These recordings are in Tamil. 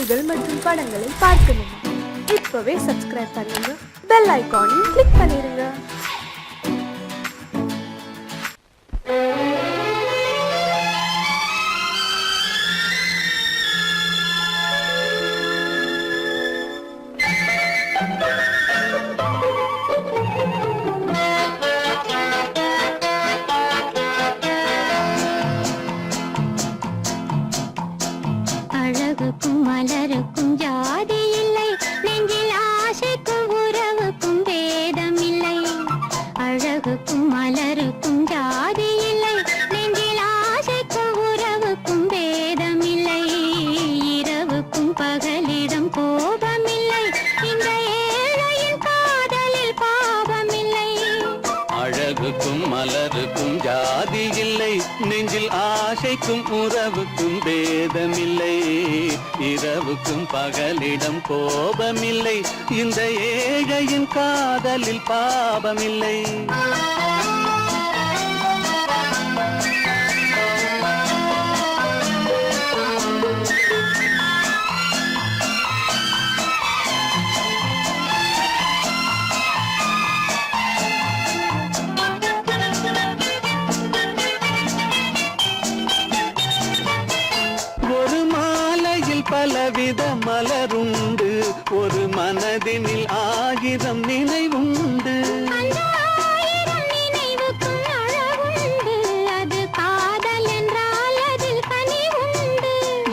பாடல்கள் மற்றும் படங்களை பார்க்கணுமா? இப்பவே சப்ஸ்கிரைப் பண்ணுங்க, பெல் ஐகானையும் கிளிக் பண்ணிருங்க. அழகுக்கும் மலருக்கும் ஜாதி இல்லை, நெஞ்சில் ஆசைக்கும் உறவுக்கும் பேதம் இல்லை. அழகுக்கும் மலருக்கும் ஜாதி இல்லை, நெஞ்சில் ஆசைக்கும் உறவுக்கும் பேதம் இல்லை. இரவுக்கும் பகலிடம் கோபம் இல்லை, இந்த ஏழையின் காதலில் பாவம் இல்லை. அழகுக்கும் மலருக்கும் ஜாதி இல்லை, நெஞ்சில் ஆசைக்கும் உறவுக்கும் பேதமில்லை. இரவுக்கும் பகலிடம் கோபமில்லை, இந்த ஏழையின் காதலில் பாவமில்லை. பலவித மலருண்டு, ஒரு மனதினில் 1000 நினைவுண்டு.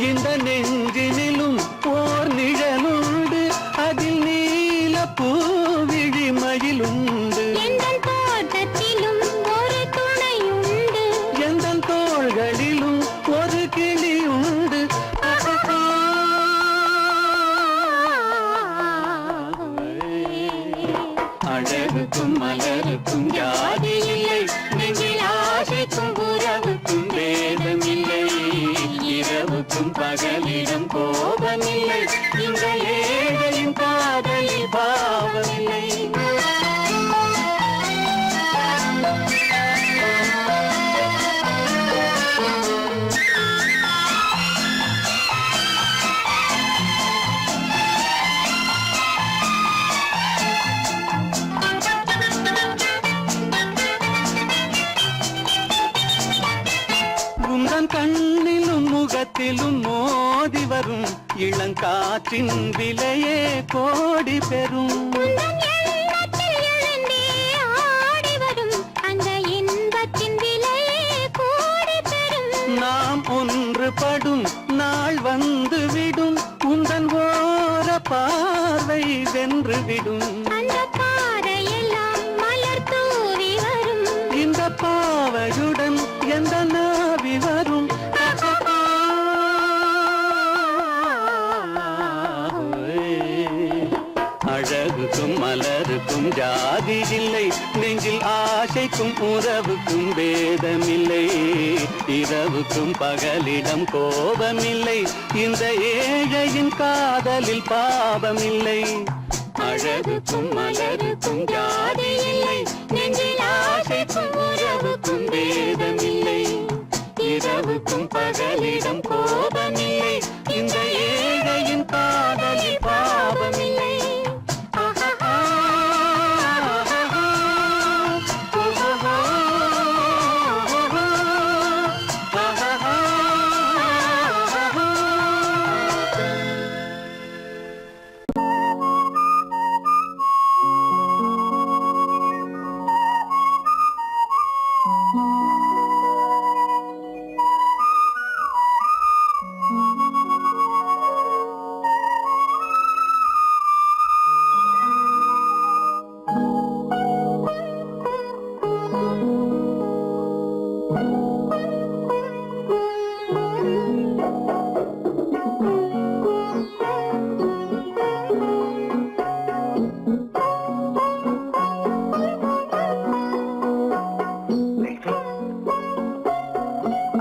இந்த நெஞ்சினிலும் ஓர் நிழலுண்டு, அதில் நீல பூவிழிமயிலுண்டு. தோட்டத்திலும் ஒரு துணையுண்டு, எந்த தோள்களிலும் ஒரு கிளியுண்டு. அழகுக்கும் மலருக்கும் ஜாதி இல்லை, நெஞ்சில் ஆசைக்கும் உறவுக்கும் பேதமில்லை. இரவுக்கும் பகலிடம் கோபமில்லை, இந்த ஏழையின் காதலில் பாவமில்லை. கண்ணிலும் முகத்திலும் மோதி வரும் இளங்காற்றின் விலையே கோடி பெறும். நாம் ஒன்றுபடும் நாள் வந்து விடும், உந்தன் ஓர பார்வை வென்றுவிடும். இந்த பாவையுடன் எந்த நாவி வரும். அழகுக்கும் மலருக்கும் ஜாதி இல்லை, நெஞ்சில் ஆசைக்கும் உறவுக்கும் பேதமில்லை. இரவுக்கும் பகலிடம் கோபமில்லை, இந்த ஏழையின் காதலில் பாவமில்லை. அழகுக்கும் மலருக்கும் ஜாதி இல்லை, நெஞ்சில் ஆசைக்கும் உறவுக்கும் பேதமில்லை. இரவுக்கும் பகலிடம் கோபமில்லை, இந்த ஏழையின் காதலில் பாவமில்லை.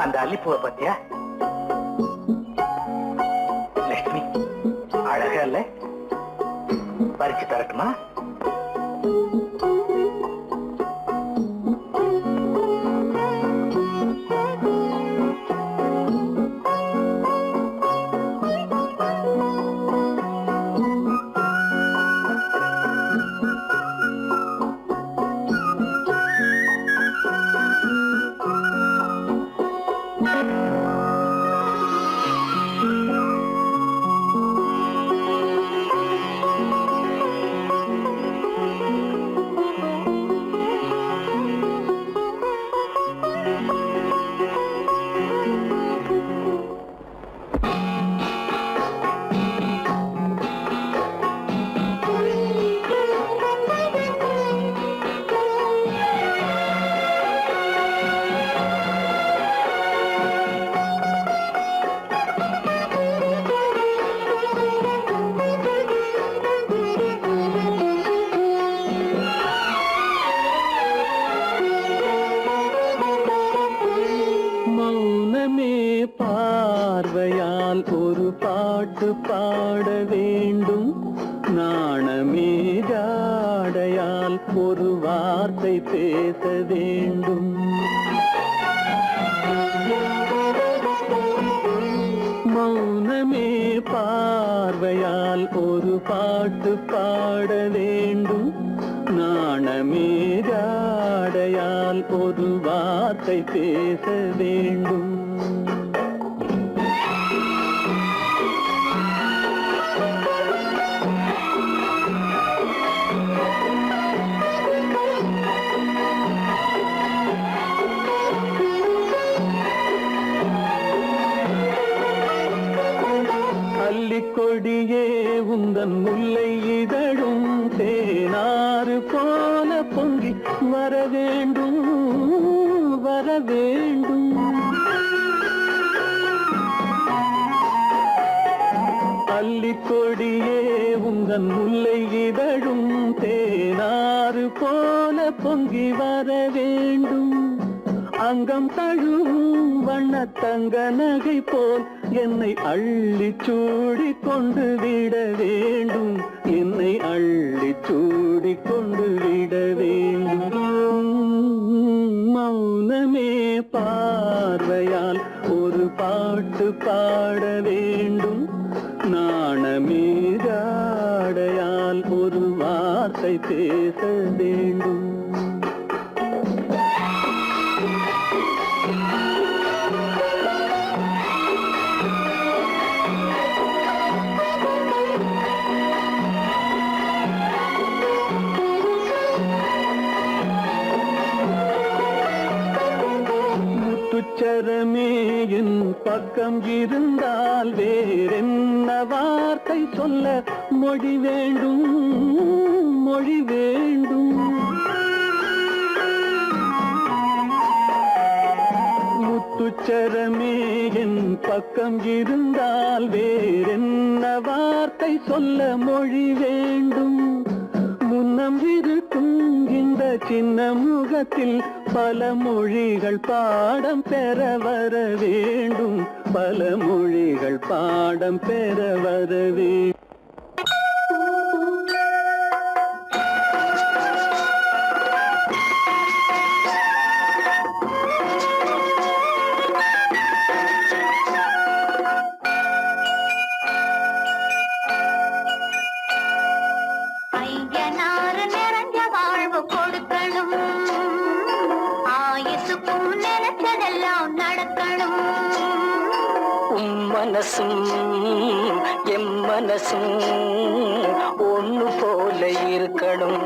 அந்த அல்லிப்பூவை பத்தியா லட்சுமி? அழகா இல்ல? பறிச்சு தரட்டுமா? பாட வேண்டும். நாணமே ஜாடையால் ஒரு வார்த்தை பேச வேண்டும். மௌனமே பார்வையால் ஒரு பாட்டு பாட வேண்டும். நாணமே ஜாடையால் ஒரு வார்த்தை பேச வேண்டும். கொடியே உந்தன் முல்லை இதழும் தேனாறு போல பொங்கி வர வேண்டும், வர வேண்டும். அல்லிக்கொடியே உந்தன் முல்லை இதழும் தேனாறு போல பொங்கி வர வேண்டும். அங்கம் தழுவும் வண்ணத்தங்க நகை போல் என்னை அள்ளி சூடி கொண்டு விட வேண்டும். என்னை அள்ளி சூடி கொண்டு விட வேண்டும். மௌனமே பார்வையால் ஒரு பாட்டு பாட வேண்டும். நாணமே ஜாடையால் ஒரு வார்த்தை பேச வேண்டும். முத்துச்சரமே என் பக்கம் இருந்தால் வேறென்ன வார்த்தை சொல்ல மொழி வேண்டும், மொழி வேண்டும். முத்துச்சரமே என் பக்கம் இருந்தால் வேறென்ன வார்த்தை சொல்ல மொழி வேண்டும். முன்னம் இருக்கும் இந்த சின்ன முகத்தில் பல மொழிகள் பாடம் பெற வர வேண்டும். பல மொழிகள் பாடம் பெற வர வேண்டும். மனசும் எம் மனசும் ஒன்று போல இருக்கணும்.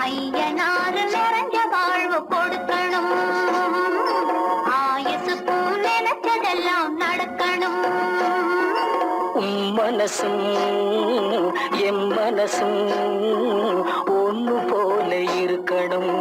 ஐயனாறு நிறைஞ்ச வாழ்வு கொடுக்கணும். ஆயுசுக்கும் நினைச்சதெல்லாம் நடக்கணும். மனசும் எம் மனசும் ஒன்று போல இருக்கணும்.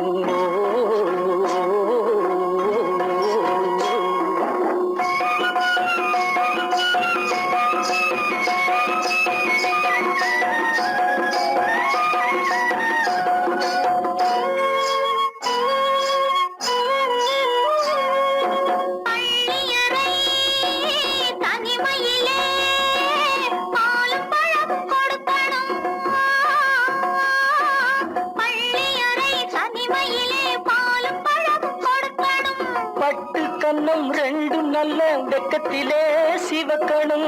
கண்ணம் ரெண்டு நல்ல வெக்கத்திலே சிவக்கணும்.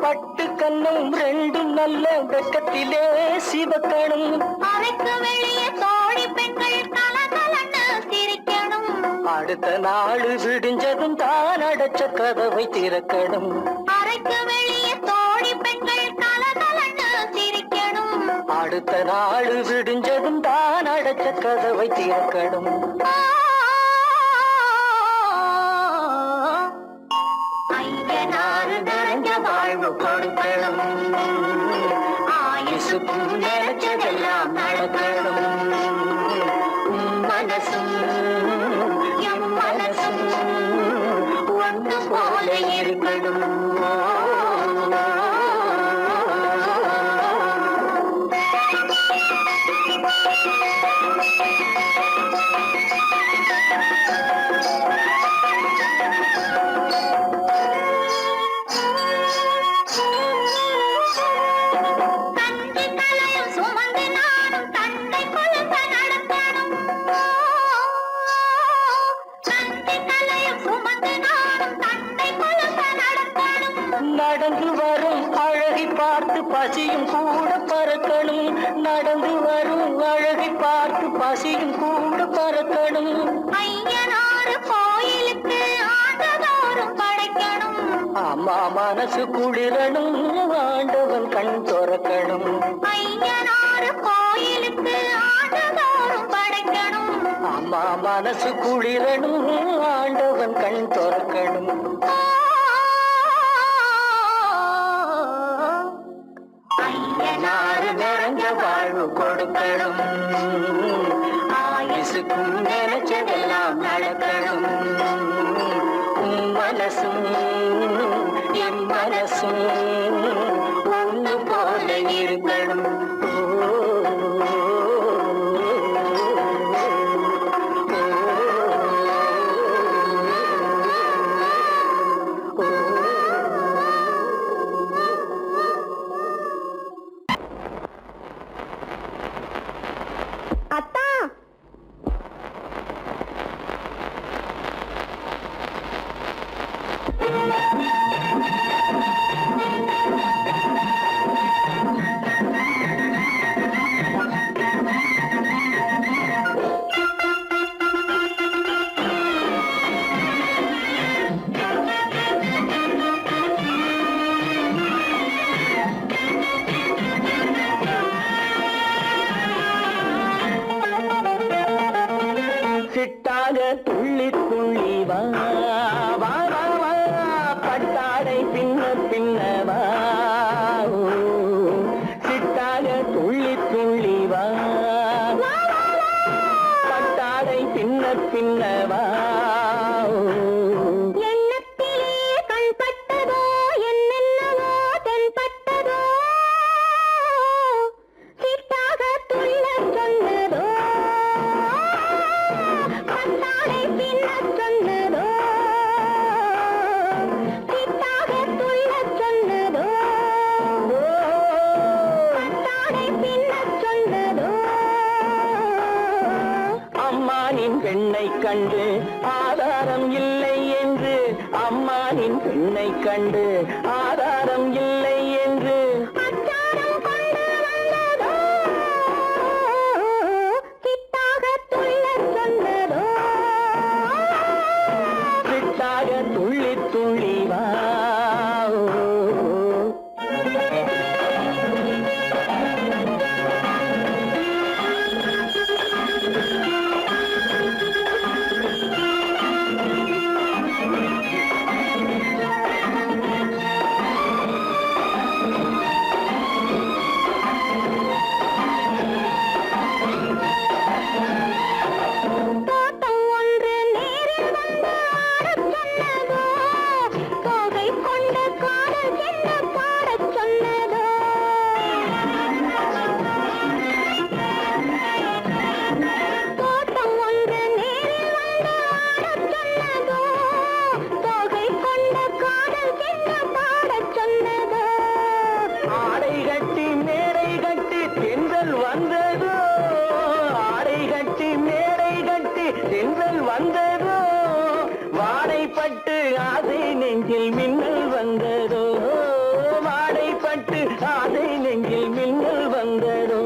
பட்டு கண்ணம் ரெண்டு நல்ல வெக்கத்திலே சிவக்கணும். அறைக்கு வெளியே தோழி பெண்கள் கலகலன்னு சிரிக்கணும். அடுத்த நாள் விடிஞ்சதும் தான் அடைச்ச கதவை திறக்கணும். அறைக்கு வெளியே தோழி பெண்கள் கலகலன்னு சிரிக்கணும். அடுத்த நாள் விடிஞ்சதும் தான் அடைச்ச கதவை திறக்கணும். ஐயனாறு நிறைஞ்ச வாழ்வு கொடுக்கணும். ஆயுசுக்கும் நினைச்சதெல்லாம் நடக்கணும். மனசும் எம் மனசும் ஒன்று போல இருக்கணும். நடந்து வரும் அழகை பார்த்து பசியும் கூட பறக்கணும். நடந்து வரும் அழகை பார்த்து பசியும் கூட பறக்கணும். ஐயனாறு கோயிலுக்கு ஆண்டதோறும் படைக்கணும். அம்மா மனசு குளிரணும், ஆண்டவன் கண் திறக்கணும். ஐயனாறு கோயிலுக்கு ஆண்டதோறும் படைக்கணும். அம்மா மனசு குளிரணும், ஆண்டவன் கண் திறக்கணும். ஐயனாறு நிறைஞ்ச வாழ்வு கொடுக்கணும். ஆயுசுக்கும் நினைச்சதெல்லாம் நடக்கணும். மனசும் என் மனசும் ஒன்று போல இருக்கணும். அத்தா, சிட்டாக துள்ளி துள்ளி வா வா வா வா, பட்டாடை பின்ன பின்னவா. சிட்டாக துள்ளி துள்ளி வா, பட்டாடை பின்ன பின்னவா. எண்ணத்திலே கண்பட்டதோ என்னென்னவோ தென்பட்டதோ, சிட்டாக துள்ள சொன்னதோ, பட்டாடை பின்ன சொன்னதோ, சிட்டாக துள்ள சொன்னதோ, பட்டாடை பின்ன சொன்னதோ. அம்மானின் பெண்ணை கண்டு ஆதாரம் இல்லை என்று, அம்மானின் பெண்ணை கண்டு ஆதாரம் இல்லை என்று. அச்சாரம் கொண்டு வந்ததோ, சிட்டாக துள்ள சொன்னதோ. சிட்டாக துள்ளி துள்ளி வா. தோட்டம் ஒன்று நேரில் வந்து ஆடச் சொன்னதோ, தோகை கொண்ட காதல் என்ன பாடச் சொன்னதோ. தோட்டம் ஒன்று நேரில் வந்து ஆடச் சொன்னதோ, தோகை கொண்ட காதல் என்ன பாடச் சொன்னதோ. ஆடை கட்டி மேடை கட்டி தென்றல் வந்ததோ, ஆடை கட்டி மேடை கட்டி தென்றல் வந்ததோ. வாடைப்பட்டு ஆசை நெஞ்சில் மின்னல் வந்ததோ, வாடைப்பட்டு ஆசை நெஞ்சில் மின்னல் வந்ததோ.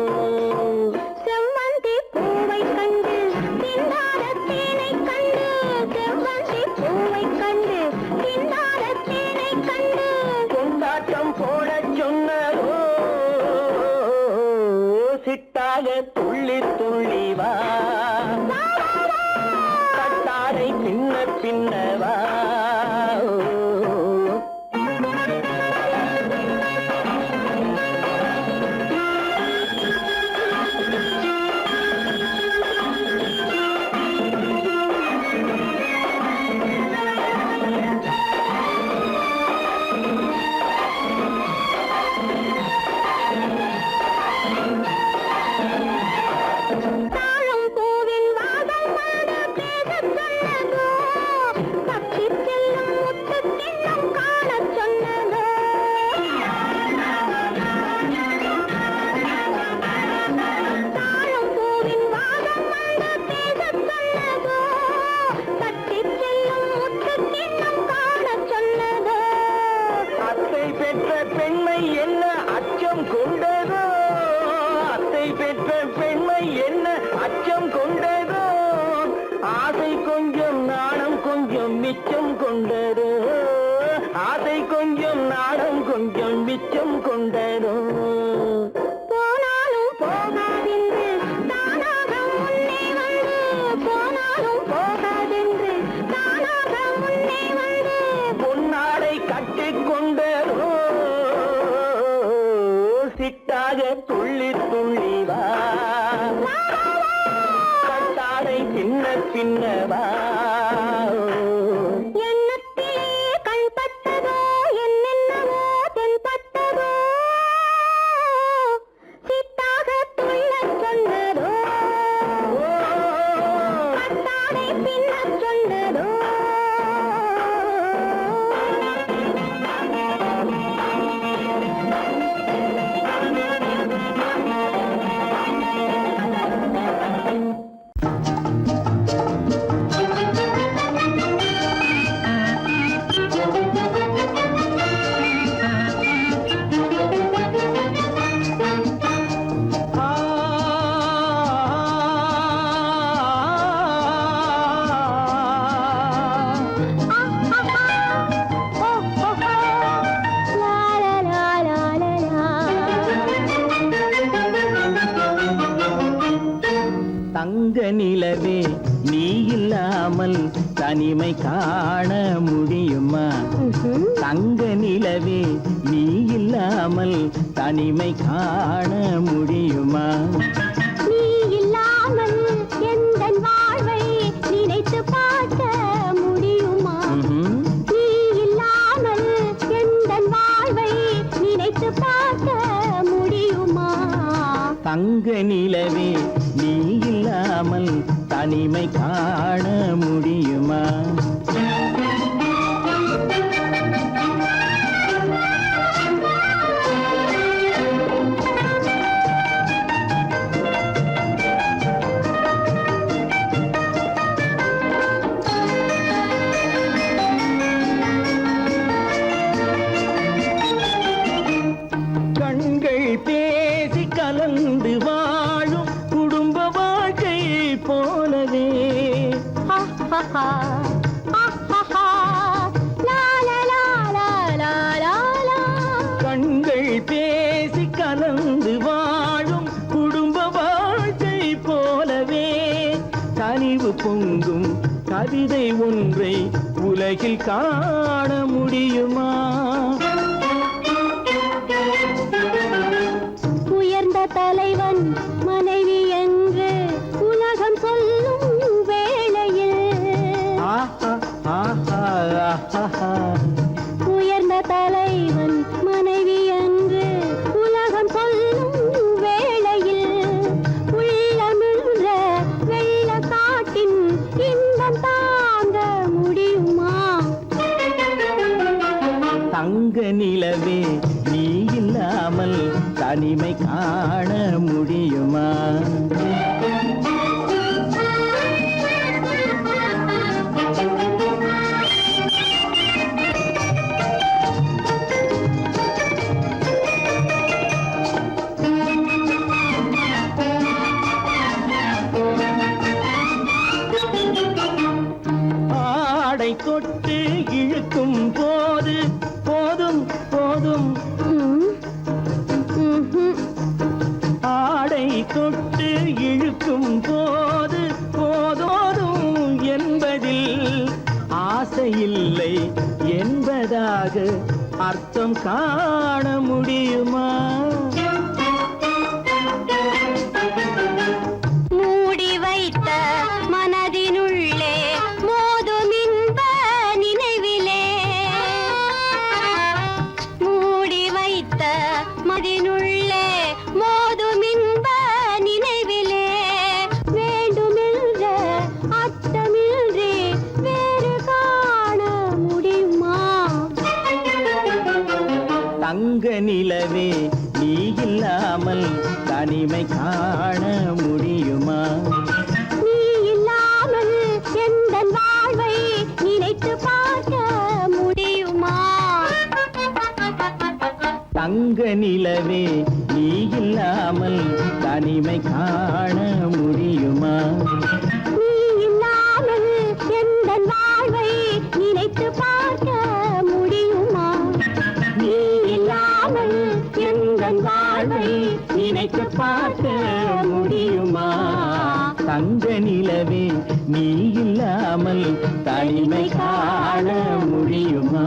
செவ்வந்தி பூவை கண்டு திண்டாட தேனை கண்டு, செவ்வந்தி பூவை கண்டு திண்டாட தேனை கண்டு. கொண்டாட்டம் போடச் சொன்னதோ, சிட்டாக துள்ளி துள்ளி வா, கட்டாடை பின்ன பின்னவா. தாழம் பூவின் வாசம் வந்து பேசச் சொன்னதோ, பச்சை மிச்சம் கொண்டதோ ஆசை கொஞ்சம் நாடம் கொஞ்சம் மிச்சம் கொண்டதோ போனாலும் போகாதென்று தானாக முன்னே வந்து போனாலும் போகாதென்று தானாக முன்னே வந்து பொன்னாடை கட்டிக்கொண்டதோ சிட்டாக துள்ளி துள்ளி வா கட்டாடை பின்ன பின்னவா எண்ணத்திலே கண்பட்டதோ என்னென்னவோ தென்பட்டதோ சித்தாக துள்ளச் சொன்னதோ கட்டாடை பின்னச் சொன்னதோ தங்க நிலவே நீ இல்லாமல் தனிமை காண முடியுமா தங்க நிலவே நீ இல்லாமல் தனிமை காண முடியுமா நீ இல்லாமல் எந்தன் வாழ்வை நினைத்து பார்க்க முடியுமா நீ இல்லாமல் எந்தன் வாழ்வை நினைத்து பார்க்க முடியுமா தங்க நிலவே நீ இல்லாமல் தனிமை காண முடியுமா கண்கள் பேசி கலந்து வாழும் குடும்ப வாழ்க்கை போலவே கண்கள் பேசி கலந்து வாழும் குடும்ப வாழ்க்கை போலவே கனிவு பொங்கும் கவிதை ஒன்றை உலகில் காண முடியுமா உயர்ந்த தலைவன் மனைவி என்று உலகம் சொல்லும் வேளையில் உயர்ந்த தலைவன் மனைவி என்று உலகம் சொல்லும் வேளையில் உள்ளமிழ்ற வெள்ள காட்டின் இன்பம் தாங்க முடியுமா தங்க நிலவே நீ இல்லாமல் தனிமை காண முடியுமா ஆடை தொட்டு இழுக்கும் போது போதும் போதும் ஆடை தொட்டு இழுக்கும் போது போதோதும் என்பதில் ஆசையில்லை என்பதாக அர்த்தம் காண முடியுமா மூடி வைத்த மனதினுள்ளே மோதும் இன்ப நினைவிலே மூடி வைத்த மனதினுள்ளே மோதும் இன்ப நினைவிலே வேண்டுமென்ற அர்த்தமின்றி வேறு காண முடியுமா தங்க நிலவே நீ இல்லாமல் தனிமை காண முடியுமா நீ இல்லாமல் எந்தன் வாழ்வை நினைத்து பார்க்க முடியுமா தங்க நிலவே நீ இல்லாமல் தனிமை காண முடியுமா நீ இல்லாமல் எந்தன் வாழ்வை தங்க நிலவே நீ இல்லாமல் தனிமை காண முடியுமா?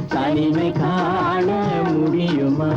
தனிமை காண முடியுமா?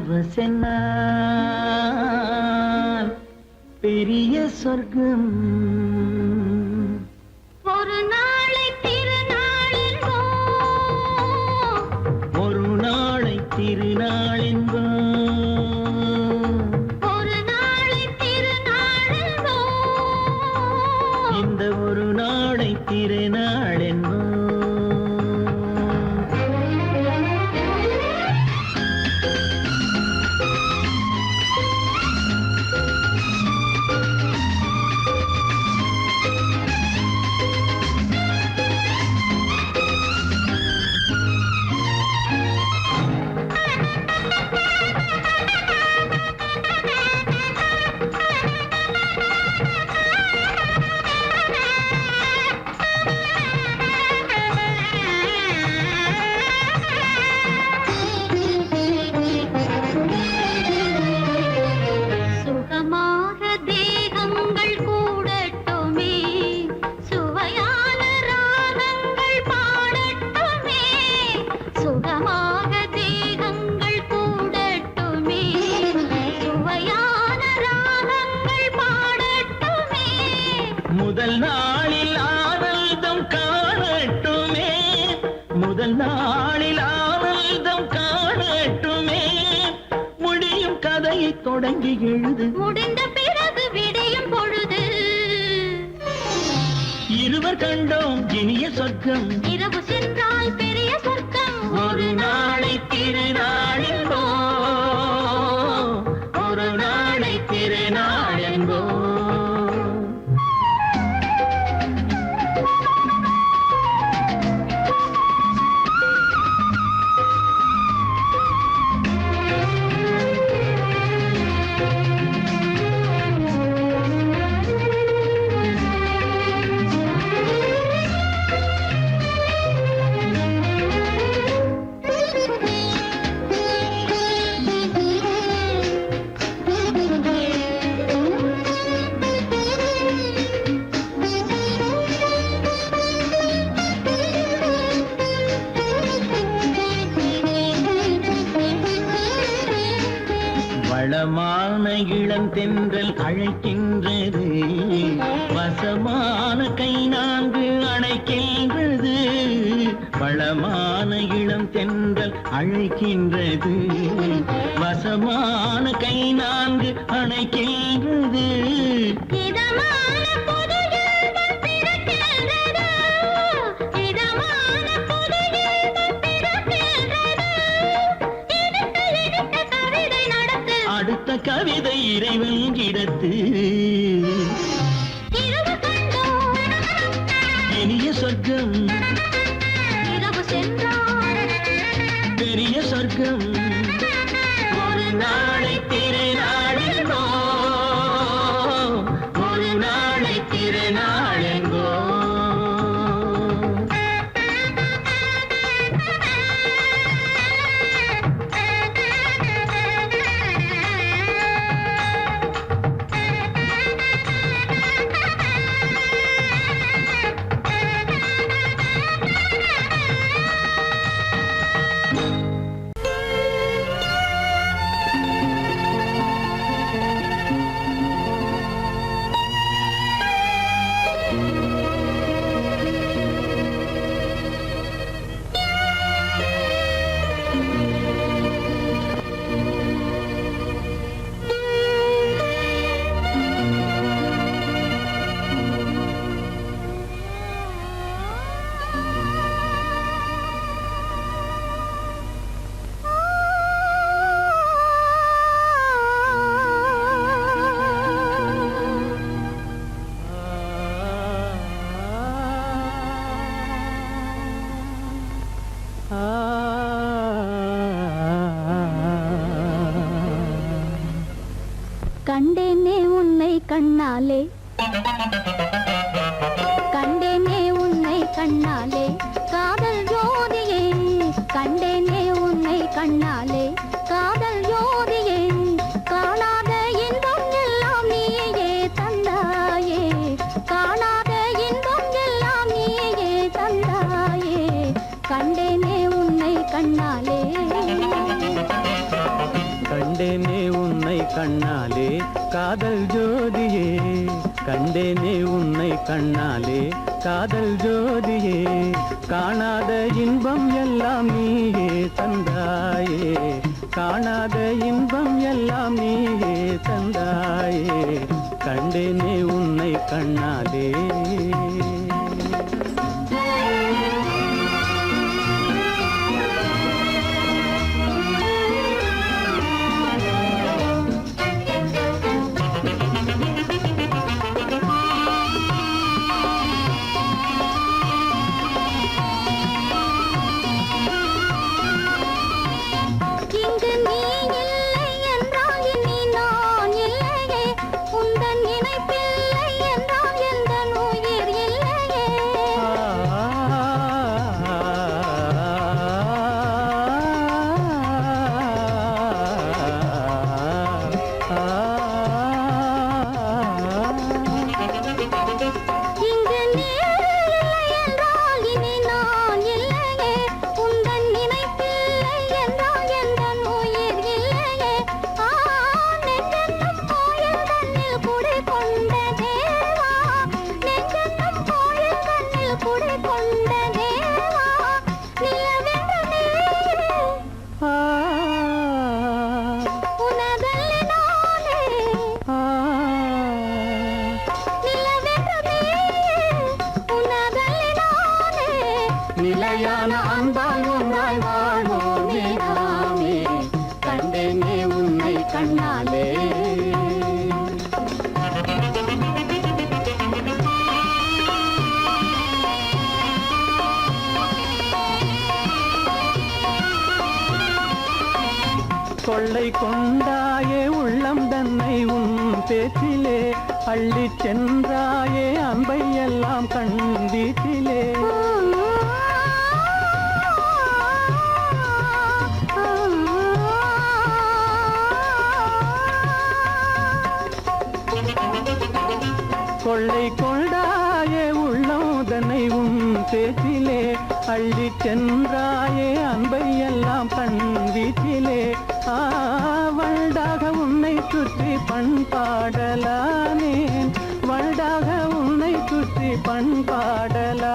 பரவசென்னால் பெரிய சொர்க்கம் ஒரு நாளை திருநாள் ஒரு நாளை திருநாள் ஒரு நாளை திருநாள் இந்த ஒரு நாளை திருநாள் சுகமாக தேகங்கள் கூடட்டுமே சுவையான ராகங்கள் பாடட்டுமே சுகமாக தேகங்கள் கூடட்டுமே சுவையான ராகங்கள் பாடட்டுமே முதல் நாளில் ஆனந்தம் காணட்டுமே முதல் நாளில் ஆனந்தம் காணட்டுமே முடியும் கதையை தொடங்கி எழுது முடிந்த பிறகு விடியும் பொழுது இருவர் கண்டோம் இனிய சொர்க்கம் இரவு சென்றால் பெரிய சொர்க்கம் ஒரு நாளை திருநாள் ஒரு நாளை திருநாள் வளமான இளம் தென்றல் அழைக்கின்றது வசமான கை நான்கு அணைக்கின்றது வளமான இளம் தென்றல் அழைக்கின்றது வசமான கை நான்கு அணைக்கின்றது இதமான புது இன்பம் பிறக்கின்றது இதமான புது இன்பம் பிறக்கின்றது இனித்த கவிதை நடத்து அடுத்த கவிதை இறைவன் இடத்து இரவு கண்டோம் இனிய சொர்க்கம் இரவு சென்றால் பெரிய சொர்க்கம் ஒரு நாளை திருநாள் ஒரு நாளை திருநாள் கண்டேனே உன்னை கண்ணாலே கண்டேனே உன்னை கண்ணாலே காதல் ஜோதியே கண்டேனே உன்னை கண்ணாலே காதல் ஜோதியே காணாத இன்பம் எல்லாம் நீயே தந்தாயே காணாத இன்பம் எல்லாம் நீயே தந்தாயே கண்டேனே உன்னை கண்ணாலே கண்ணாலே காதல் ஜோதியே கண்டேனே உன்னை கண்ணாலே காதல் ஜோதியே காணாத இன்பம் எல்லாம் நீயே தந்தாயே காணாத இன்பம் எல்லாம் நீயே தந்தாயே கண்டேனே உன்னை கண்ணாலே நிலையான அன்பால் ஒன்றாய் வாழ்வோமே நாமே கண்டேனே உன்னை கண்ணாலே கொள்ளை கொண்டாயே உள்ளம் தன்னை உன் பேச்சிலே அள்ளி சென்றாயே அன்பை எல்லாம் கண் வீட்டிலே கொள்ளை கொண்டாயே உள்ளம் தன்னை உன் பேச்சிலே அள்ளி சென்றாயே அன்பை எல்லாம் கண் வீட்டிலே வண்டாக உன்னை சுற்றி பண்பாடலானேன் வண்டாக உன்னை சுற்றி பண்பாடலானேன்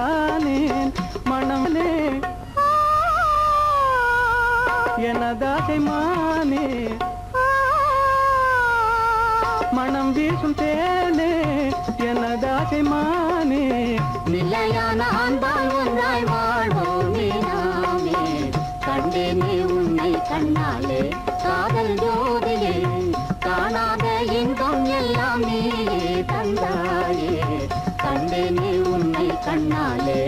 மனமே எனதாசை மானே மனம் வீசும் தேனே எனதாசை மானே நிலையான அன்பால் ஒன்றாய் வாழ்வோமே நாமே கண்டேனே உன்னை கண்ணாலே காதல் ஜோதியே காணாத இன்பம் எல்லாம் நீயே தந்தாயே கண்டேனே உன்னை கண்ணாலே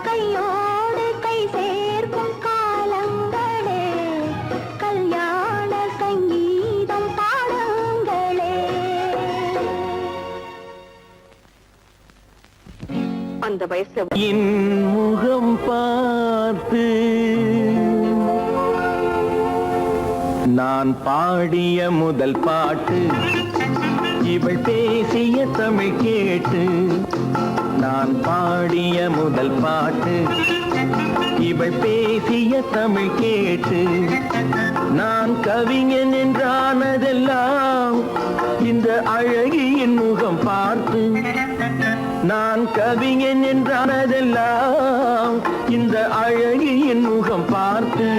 கையோடு கை சேர்க்கும் காலங்களே கல்யாண சங்கீதம் பாடுங்களே. அந்த வயசுல என் முகம் பார்த்து நான் பாடிய முதல் பாட்டு, இவள் பேசிய தமிழ் கேட்டு. நான் பாடிய முதல் பாட்டு, இவள் பேசிய தமிழ் கேட்டு. நான் கவிஞன் என்றானதெல்லாம் இந்த அழகியின் முகம் பார்த்து. நான் கவிஞன் என்றானதெல்லாம் இந்த அழகியின் முகம் பார்த்து.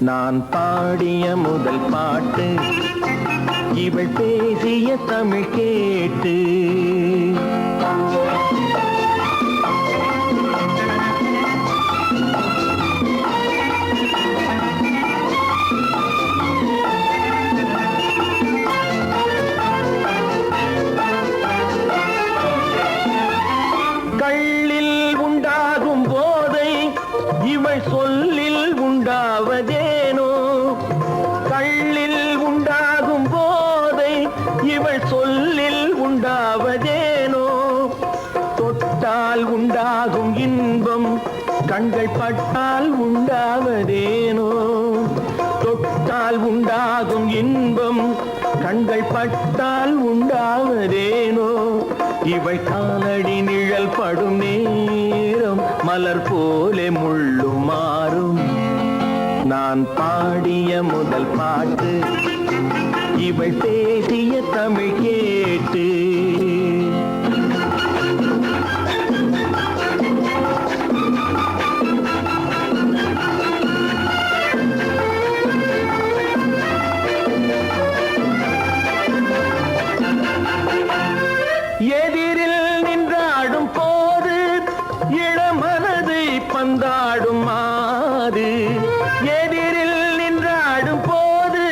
நான் பாடிய முதல் பாட்டு, இவள் பேசிய தமிழ் கேட்டு. கள்ளில் உண்டாகும் போதை இவள் சொல்லில் உண்டாவதேனோ. கள்ளில் உண்டாகும் போதை இவள் சொல்லில் உண்டாவதேனோ. தொட்டால் உண்டாகும் இன்பம் கண்கள் பட்டால் உண்டாவதேனோ. தொட்டால் உண்டாகும் இன்பம் கண்கள் பட்டால் உண்டாவதேனோ. இவள் காலடி நிழல் படும் நேரம் மலர் போலே முள்ளும் மாறும். நான் பாடிய முதல் பாட்டு, இவள் பேசிய தமிழ் கேட்டு. எதிரில் நின்றாடும் போது இளமனதை பந்தாடும் மாது. எதிரில் நின்றாடும் போது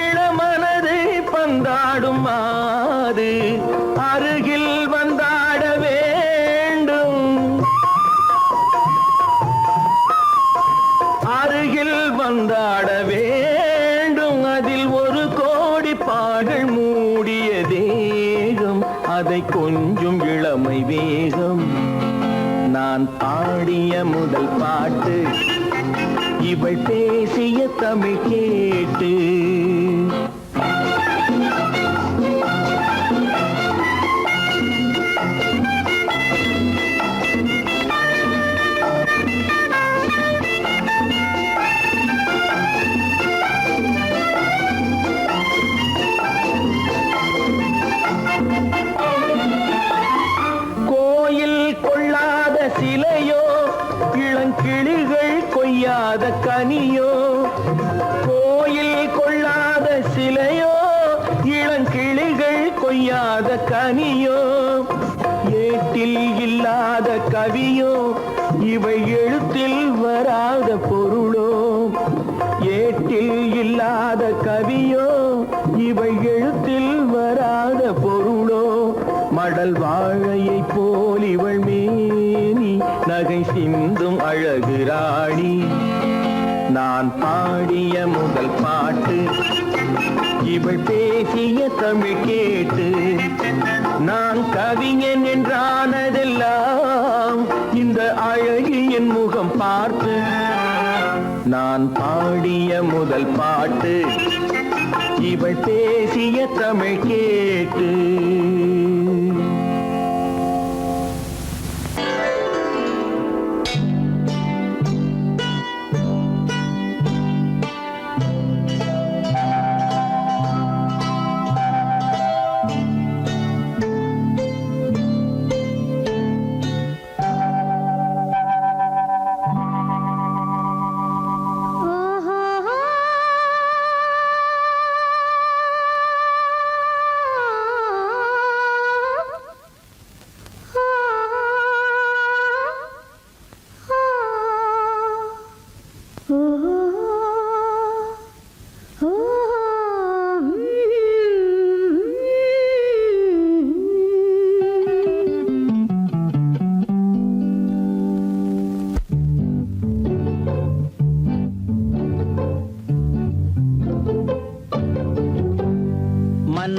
இளமனதை பந்தாடும் மாது. அருகில் வந்தாட வேண்டும், அருகில் வந்தாட வேண்டும். அதில் ஒரு கோடி பாடல் மூடிய தேகம், அதை கொஞ்சம் இளமை வேகம். நான் பாடிய முதல் பாட்டு, இவள் பேசிய தமிழ் கேட்டு. சிலையோ இளங்கிளிகள் கொய்யாத கனியோ. கோயில் கொள்ளாத சிலையோ இளங்கிளிகள் கொய்யாத கனியோ. ஏட்டில் இல்லாத கவியோ இவை எழுத்தில் வராத பொருளோ. ஏட்டில் இல்லாத கவியோ இவை எழுத்தில் வராத பொருளோ. மடல் வாழையை போல் இவள் மேனி நகை சிந்தும் அழகு ராணி. நான் பாடிய முதல் பாட்டு, இவள் பேசிய தமிழ் கேட்டு. நான் கவிஞன் என்றானதெல்லாம் இந்த அழகியின் முகம் பார்த்து. நான் பாடிய முதல் பாட்டு, இவள் பேசிய தமிழ் கேட்டு. ஆ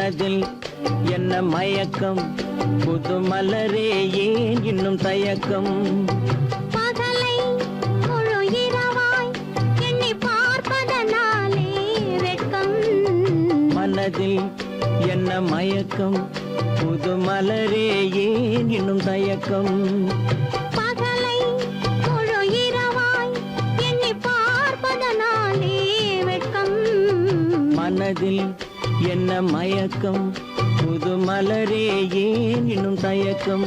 மனதில் என்ன மயக்கம் புது மலரே ஏன் இன்னும் தயக்கம் பகலை முழு இரவாய் எண்ணி பார்ப்பதனாலே வெட்கம் மனதில் என்ன மயக்கம் புது மலரே ஏன் இன்னும் தயக்கம் பகலை முழு இரவாய் எண்ணி பார்ப்பதனாலே வெட்கம் மனதில் என்ன மயக்கம் புது மலரே ஏன் இன்னும் தயக்கம்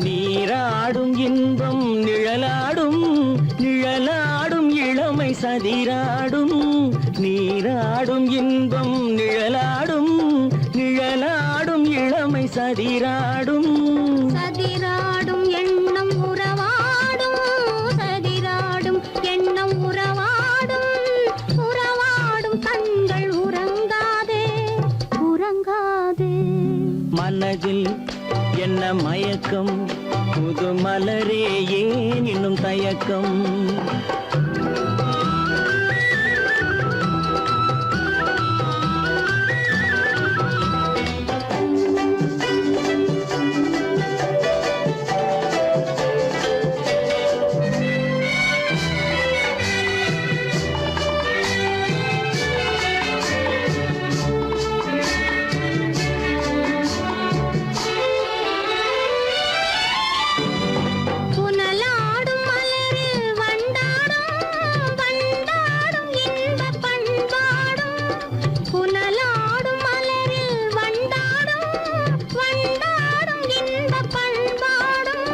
நீராடும் இன்பம் நிழலாடும் நிழலாடும் இளமை சதிராடும் நீராடும் இன்பம் நிழலாடும் நிழலாடும் இளமை சதிராடும் சதிராடும் எண்ணம் உறவாடும் சதிராடும் எண்ணம் உறவாடும் உறவாடும் கண்கள் உறங்காதே உறங்காதே மனதில் என்ன மயக்கம் புது மலரே ஏன் இன்னும் தயக்கம் புனலாடும் மலரில் வண்டாடும் வண்டாடும் இன்பப் பண்பாடும் புனலாடும் மலரில் வண்டாடும் வண்டாடும் இன்பப் பண்பாடும்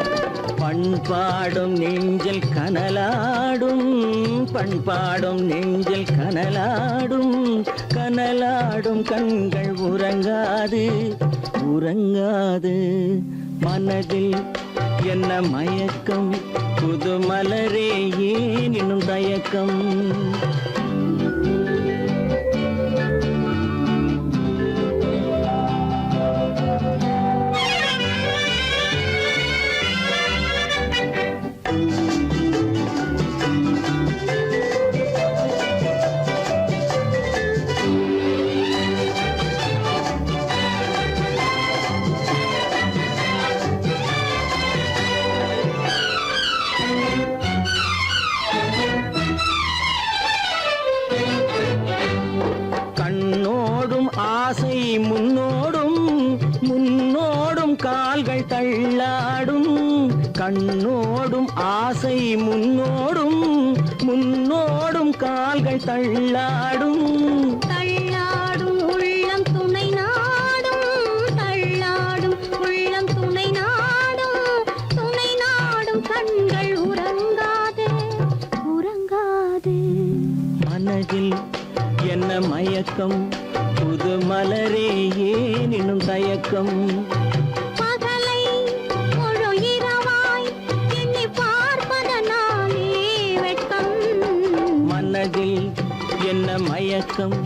பண்பாடும் நெஞ்சில் கனலாடும் பண்பாடும் நெஞ்சில் கனலாடும் கனலாடும் கண்கள் உறங்காது உறங்காது மனதில் என்ன மயக்கம் புது மலரே ஏன் இன்னும் தயக்கம் கண்ணோடும் ஆசை முன்னோடும் முன்னோடும் கால்கள் தள்ளாடும் கண்ணோடும் ஆசை முன்னோடும் முன்னோடும் கால்கள் தள்ளாடும் தள்ளாடும் உள்ளம் துணை நாடும் தள்ளாடும் உள்ளம் துணை நாடும் கண்கள் உறங்காதே உறங்காதே மனதில் என்ன மயக்கம் புது மலரே ஏன் இன்னும் தயக்கம் பகலை முழு இரவாய் எண்ணி பார்ப்பதனாலே வெட்கம் மனதில் என்ன மயக்கம்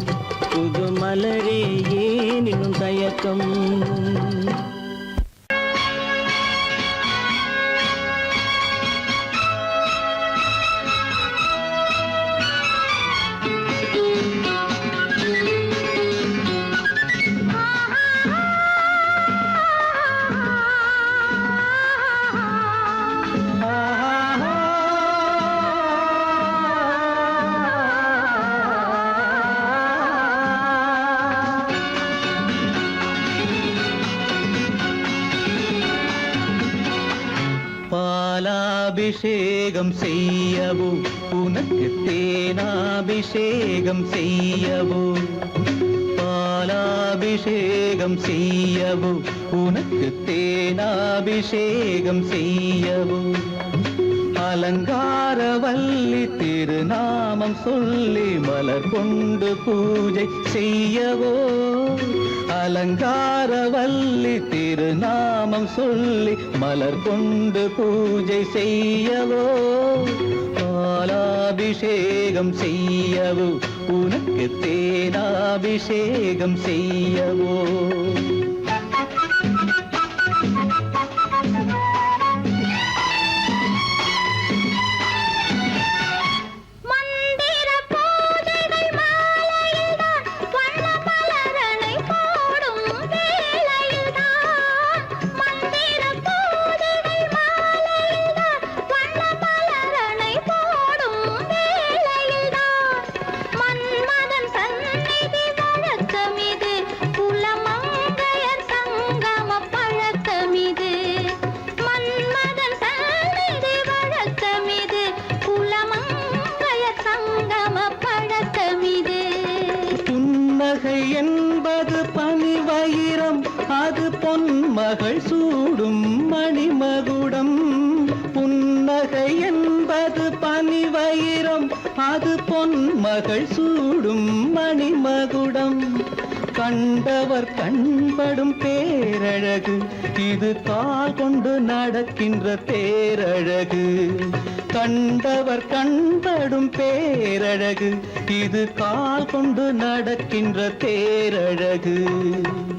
புது மலரே ஏன் இன்னும் தயக்கம் பாலாபிஷேகம் செய்யவோ உனக்கு தேனாபிஷேகம் செய்யவோ பாலாபிஷேகம் செய்யவோ உனக்கு தேனாபிஷேகம் செய்யவோ அலங்காரவல்லி திருநாமம் சொல்லி மலர் கொண்டு பூஜை செய்யவோ அலங்காரவல்லி திருநாமம் சொல்லி மலர் கொண்டு பூஜை செய்யவோ பாலாபிஷேகம் செய்யவோ உனக்கு தேனாபிஷேகம் செய்யவோ என்பது பனிவயிரம் அது பொன்மகள் சூடும் மணிமகுடம் புன்னகை என்பது பனிவயிரம் அது பொன்மகள் சூடும் மணிமகுடம் கண்டவர் கண்படும் பேரழகு இது கால் கொண்டு நடக்கின்ற தேரழகு கண்டவர் கண்படும் பேரழகு இது கால் கொண்டு நடக்கின்ற தேரழகு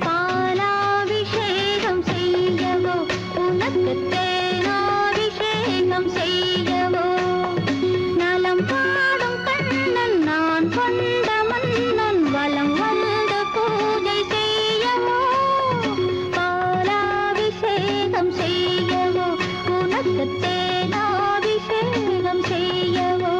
பாலாபிஷேகம் செய்யவோ உனக்கு தேனாபிஷேகம் செய்யவோ நலம் பாடும் கண்ணன் நான் கொண்ட மன்னன் வலம் வந்து பூஜை செய்யவோ பாலாபிஷேகம் செய்யவோ உனக்கு தேனாபிஷேகம் செய்யவோ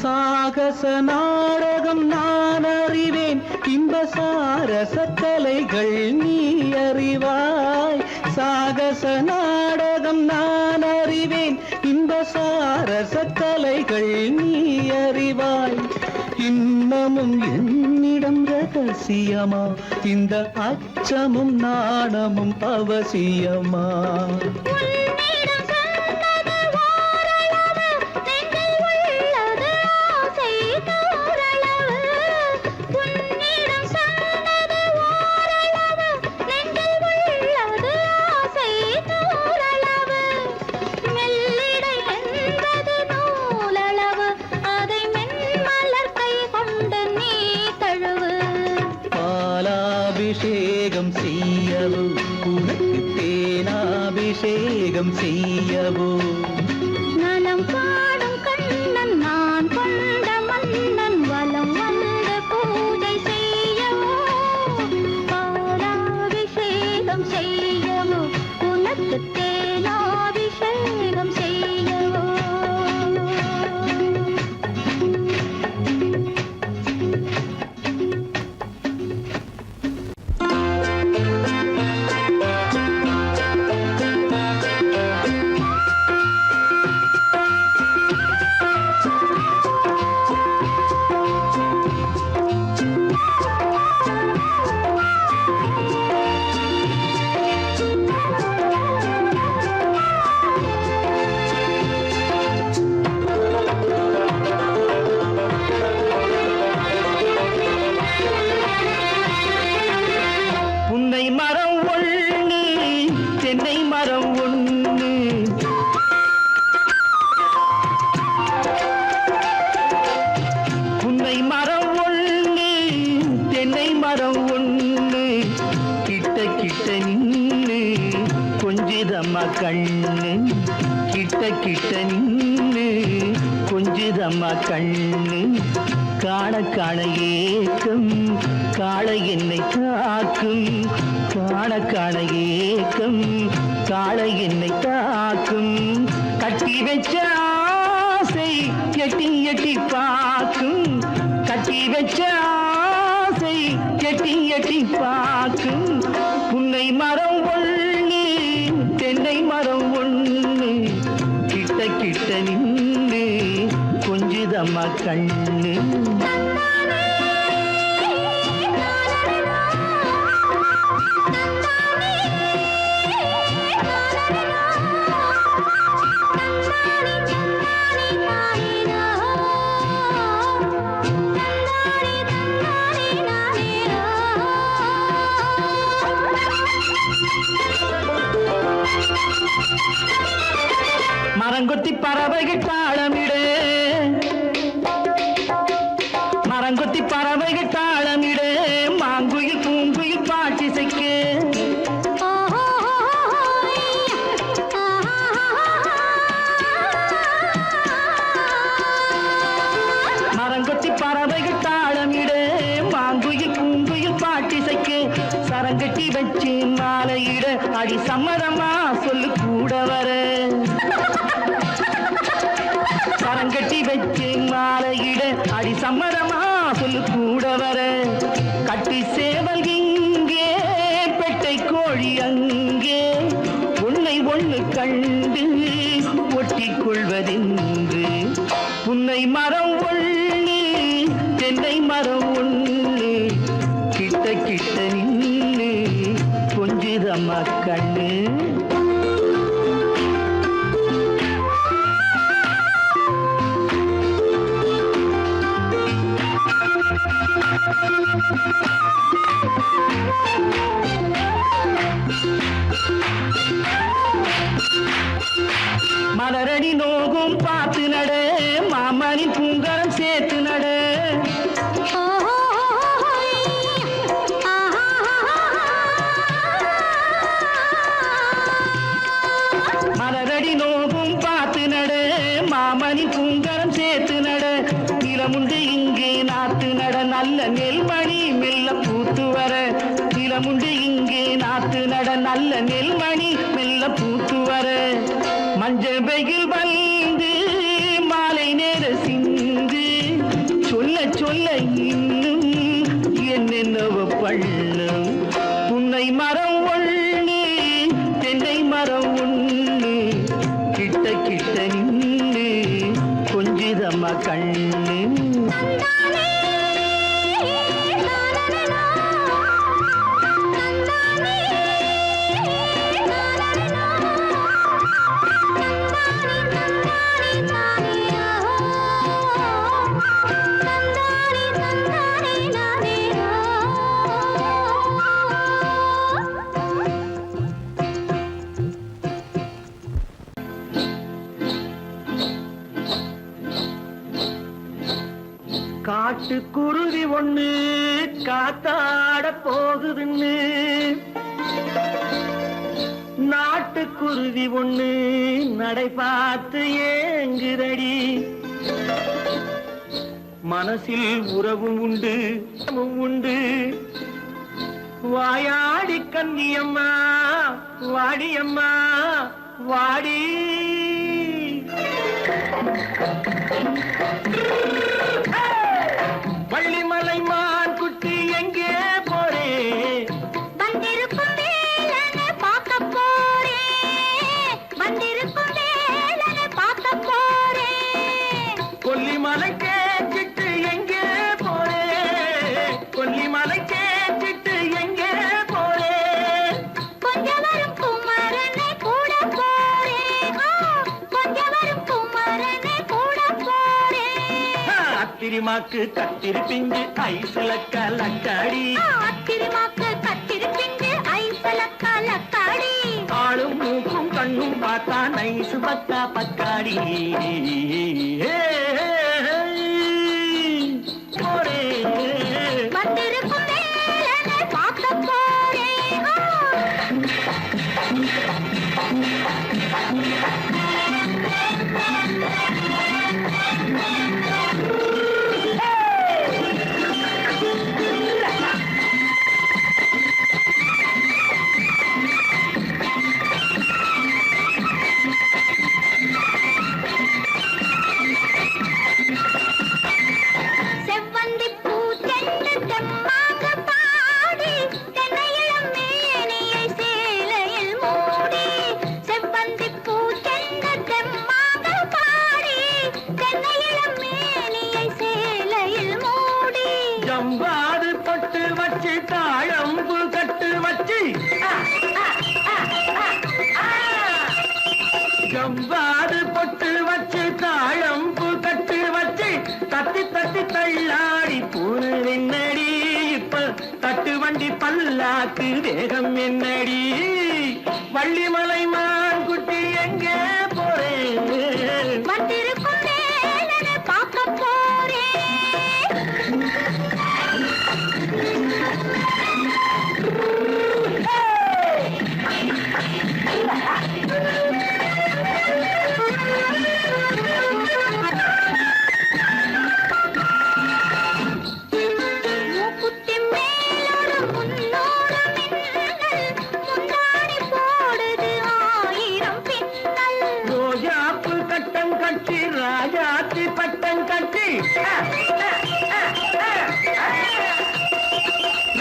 சாகச நாடகம் நான் அறிவேன் இன்ப சாரச கலைகள் நீ அறிவாய் சாகச நாடகம் நான் அறிவேன் இன்ப சாரச கலைகள் நீ அறிவாய் இன்னமும் என்னிடம் ரகசியமா இந்த அச்சமும் நாணமும் அவசியமா அபிஷேகம் செய்யவோ உனக்கு தேனாபிஷேகம் செய்யவோ நலம் பாடும் கண்ணன் நான் கொண்ட மன்னன் வலம் வந்து பூஜை செய்யவோ பாலாபிஷேகம் செய்யவோ உனக்கு தேனாபிஷேகம் செய்யவோ கண்ணு கிட்ட கிட்ட நின்னு கொஞ்சுதம்மா கண்ணு காண காண ஏக்கம் காளை என்னை காக்கும் காண காண ஏக்கம் காளை என்னை தாக்கும் கட்டி வச்ச ஆசை எட்டி எட்டி பார்க்கும் கட்டி வச்ச ஆசை எட்டி எட்டி பார்க்கும் புன்னை மரம் ஒண்ணு தென்னை மரம் ஒண்ணு கிட்ட கிட்ட நின்று கொஞ்சுதம்மா கண்ணு மரங்கொத்தி பறவைகள் தாளமிடு மரங்கொத்தி பறவைகள் தாளமிடு மாங்குயில் பூங்குயில் பாட்டிசைக்கு மரங்கொத்தி பறவைகள் தாளமிடு மாங்குயில் பூங்குயில் பாட்டிசைக்கு சரங்கட்டி வச்சு மாலையிட அடி சம்மதமா சொல்லு கூட வர சரங்கட்டி வச்சு மாலையிட அடி சம்மதமா சொல்லு கூட வர கட்டி சேவல் இங்கே பெட்டை கோழி அங்கே உன்னை ஒண்ணு கண்டு ஒட்டிக் கொள்வதென்று புன்னை மரம் ஒண்ணு தென்னை மரம் ஒண்ணு கிட்ட கிட்ட நின்று கொஞ்சுதம்மா கண்ணு மலரடி நோகும் பார்த்து நட மாமணி பூங்கரம் சேர்த்து நட மலரடி நோகும் பார்த்து நட மாமணி பூங்கரம் சேர்த்து நட நிலமுண்டு இங்கே நாத்து நட நல்ல நெல்மணி மெல்ல பூத்து வர நிலமுண்டு இங்கே நாத்து நட நல்ல நெல்மணி மெல்ல பூத்து வர மஞ்சள் வெயில் வந்து மாலை நேர சிந்து சொல்ல சொல்ல இன்னும் என்னென்னவ பண்ணும் புன்னை மரம் ஒண்ணு தென்னை மரம் ஒண்ணு கிட்ட கிட்ட நின்று கொஞ்சுதம்மா கண்ணு காட்டுக்குருவி ஒண்ணு காத்தாட போகுதுன்னு நாட்டுக்குருவி ஒண்ணு நடை பார்த்து ஏங்குதடி மனசில் உறவும் உண்டு உண்டு வாயாடி கன்னியம்மா வாடியம்மா வாடி வள்ளிமலை மான் குட்டி எங்கே போறே வந்திருக்கும் வேலனை பார்க்க போறேன் வந்திருக்கும் வேலனை பார்க்க போறேன் கொல்லிமலை கேட்டுட்டு எங்கே போறே கொல்லிமலை கேட்டுட்டு எங்கே போறே கொஞ்சம் வரும் குமரனை கூட போறேன் கொஞ்சம் வரும் குமரனை கூட போறேன் அத்திரிமாக்கு கத்திரி பிஞ்சு ஐசுல கலக்காடி அத்திரிமாக்கு கத்திரி பிஞ்சு ஐசல கலக்காடி ஆளும் மூக்கும் கண்ணும் பார்த்தா நைசு பக்கா பக்காடி போரே வந்திருக்கும் வேலனை பார்க்க போறேன் பூவாது பொட்டு வச்சு தாழம்பு கட்டு வச்சு தத்தி தத்தி தள்ளாடி பூரு என்னடி இப்ப தட்டு வண்டி பல்லாக்கு வேகம் என்னடி வள்ளிமலை மான் குட்டி எங்கே போறேன் வந்திருக்கும் வேலனை பார்க்க போறேன் மூக்குத்தி மேலோடு முன்னோடு மின்னல் முந்தாடி போடுது 1000 பின்னல் ரோஜாப்பு கட்டம் கட்டி ராஜாத்தி பட்டம் கட்டி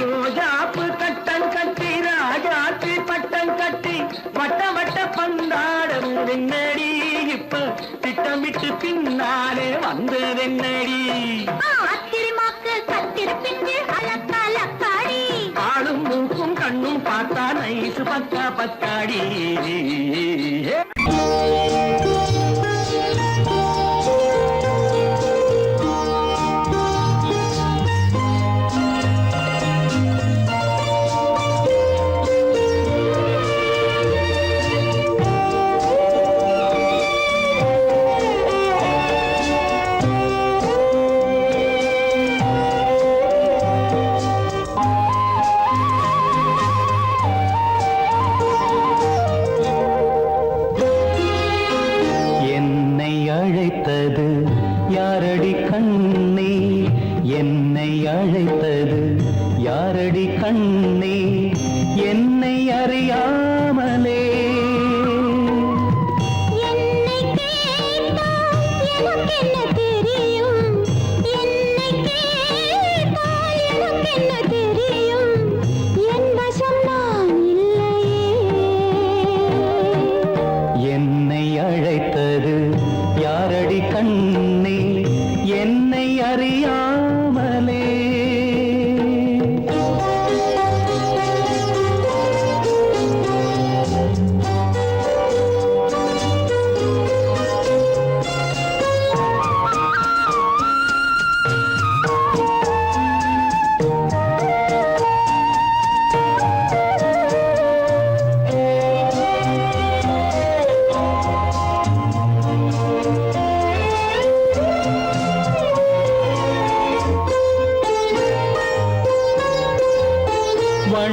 ரோஜாப்பு கட்டம் கட்டி ராஜாத்தி பட்டம் கட்டி வட்ட வட்ட பந்தாடம் வெண்ணடி இப்ப திட்டமிட்டு பின்னாலே வந்ததென்னடி ஆத்திரமாக்கு கத்திருப்பிஞ்சு அலக்காடி ஆளும் மூக்கும் கண்ணும் பார்த்தா நைசு பக்கா பக்காடி அழைத்தது யாரடி கண்ணே என்னை அழைத்தது யாரடி கண்ணே என்னை அறியாமலே என்னை கேட்டால் எனக்கென்ன தெரியும் என்னை கேட்டால் எனக்கென்ன தெரியும் என் வசம் நான் இல்லையே என்னை அழைத்தது யாரடி கண்ணே என்னை அறியாமலே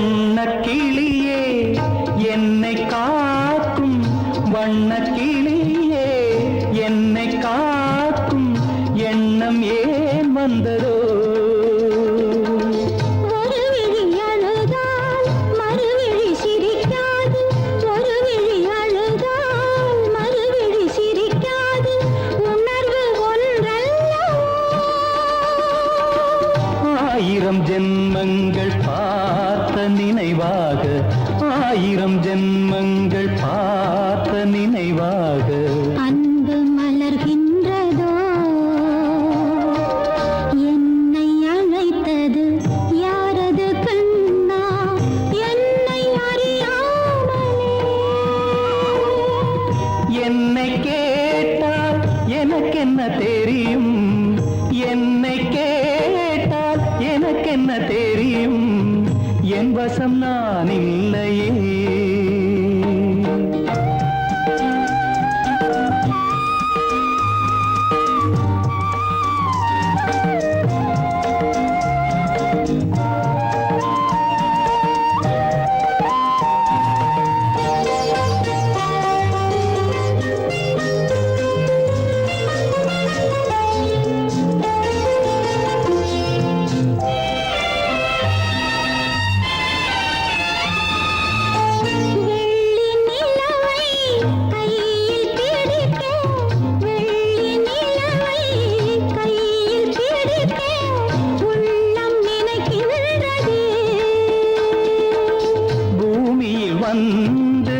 வண்ணக்கிளியே என்னை காக்கும் வண்ணக்கிளியே என்னை காக்கும் எண்ணம் ஏன் வந்ததோ ஒரு விழி அழுதால் மறுவிழி சிரிக்காது ஒரு விழி அழுதால் மறுவிழி சிரிக்காது உணர்வு ஒன்றல்லவோ 1000 ஜென்மங்கள் பார்த்த நினைவாக 1000 ஜென்மங்கள் பார்த்த நினைவாக அன்பு மலர்கின்றதோ என்னை அழைத்தது யாரது கண்ணா என்னை அறியாமலே என்னை கேட்டால் எனக்கென்ன தெரியும் என்னை கேட்டால் எனக்கென்ன தெரியும் என் வசம் நான் இல்லையே வெள்ளி நிலவை கையில் பிடிக்க வெள்ளி நிலவை கையில் பிடிக்க உள்ளம் நினைக்கின்றதே பூமியில் வந்து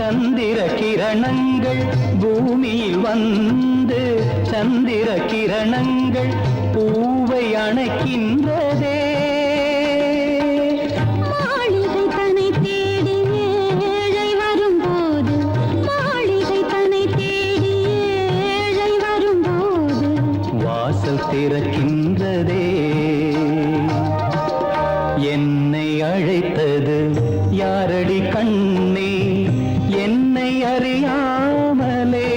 சந்திர கிரணங்கள் பூமியில் வந்து சந்திர கிரணங்கள் பூவை அணைக்கின்றதே மாளிகை தன்னை தேடி ஏழை வரும்போது மாளிகை தன்னை தேடி கண்ணே என்னை அறியாமலே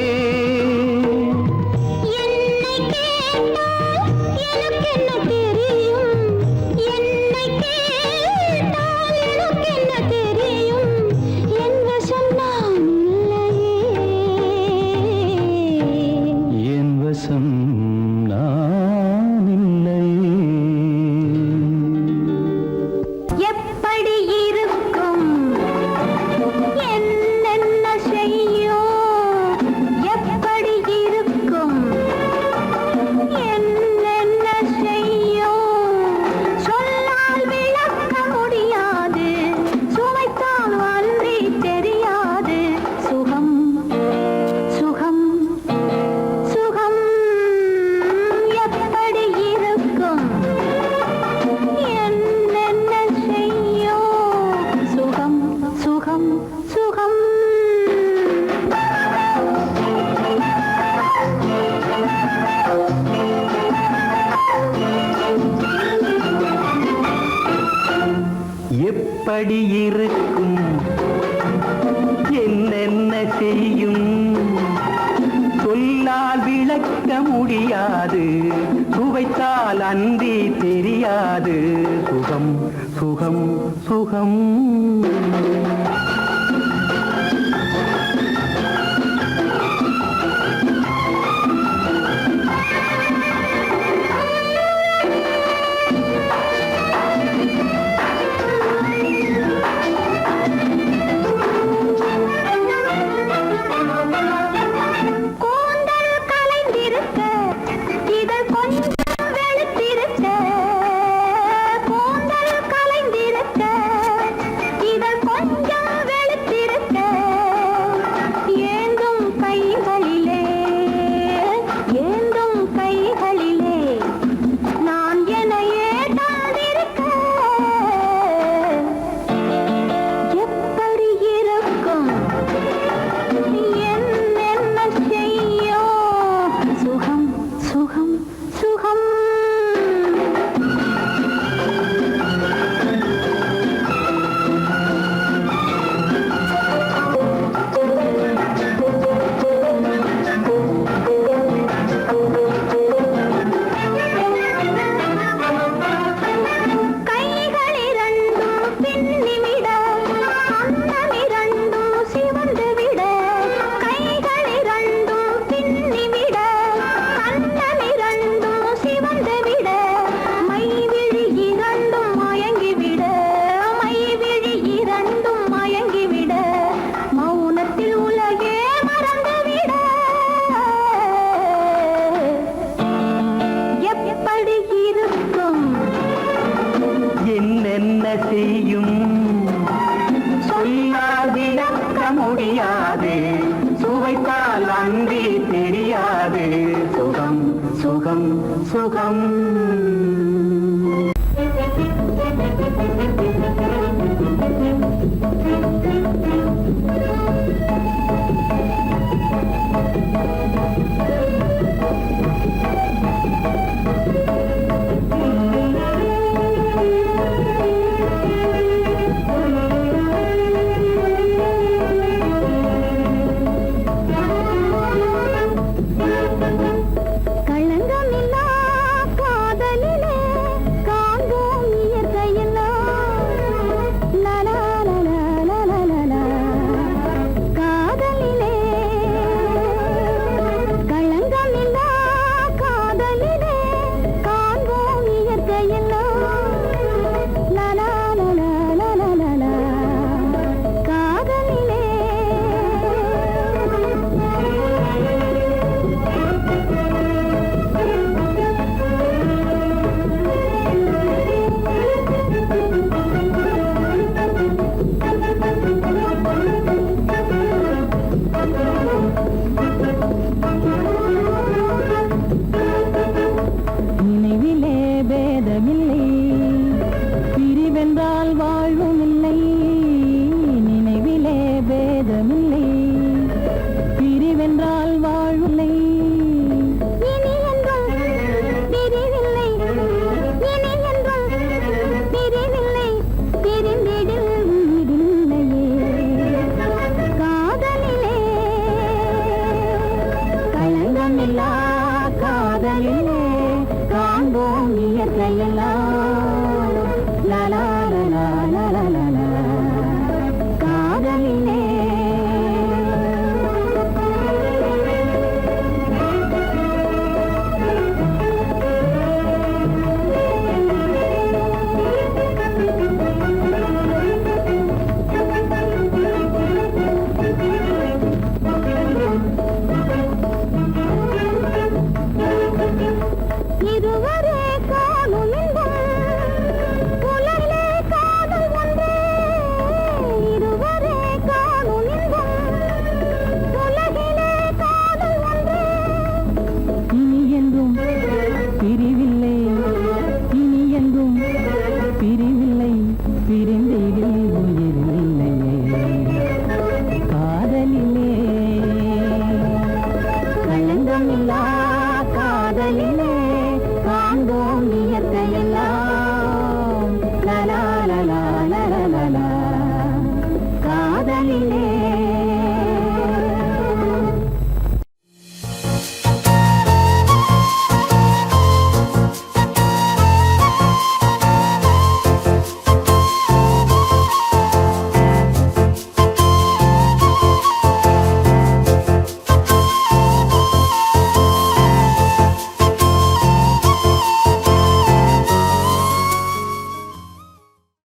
என்னை கேட்டால் எனக்கு என்ன தெரியும் என்னை கேட்டால் எனக்கு என்ன தெரியும் என் வசம் நான் இல்லையே என் வசம் நான் இல்லையே எப்படி இருக்கும் என்னென்ன செய்யும் எப்படி இருக்கும் என்னென்ன செய்யும் சொல்லால் விளக்க முடியாது சுவைத்தால் அன்றி தெரியாது சுகம் சுகம் சுகம் எப்படி இருக்கும் என்னென்ன செய்யும் சுகம் சுகம் சுகம் எப்படி இருக்கும் என்னென்ன செய்யும் சொல்லால் விளக்க முடியாது சுவைத்தால் அன்றி தெரியாது சுகம் சுகம் சுகம் கூந்தல் கலைந்திருக்க இதழ் கொஞ்சம் வெளுத்திருக்க கூந்தல் கலைந்திருக்க இதழ் கொஞ்சம் வெளுத்திருக்க ஏந்தும் கைகளிலே நான் என்னையே தாழ்ந்திருக்க எப்படி இருக்கும் என்னென்ன செய்யும் சுகம் சுகம் சுகம் கைகள் இரண்டும் பின்னிவிட அன்னம் இரண்டும் சிவந்து விட கைகள் இரண்டும் பின்னிவிட அன்னம் இரண்டும் சிவந்து விட மைவிழி இரண்டும் மயங்கிவிட மைவிழி இரண்டும் மயங்கிவிட மௌனத்தில் உலகே மறந்துவிட எப்படி இருக்கும் என்னென்ன செய்யும் சொல்லால் விளக்க முடியாது சுவைத்தால் அன்றி தெரியாது சுகம் சுகம் சுகம் களங்கமில்லா காதலிலே காண்போம் இயற்கையெல்லாம் நாளிலே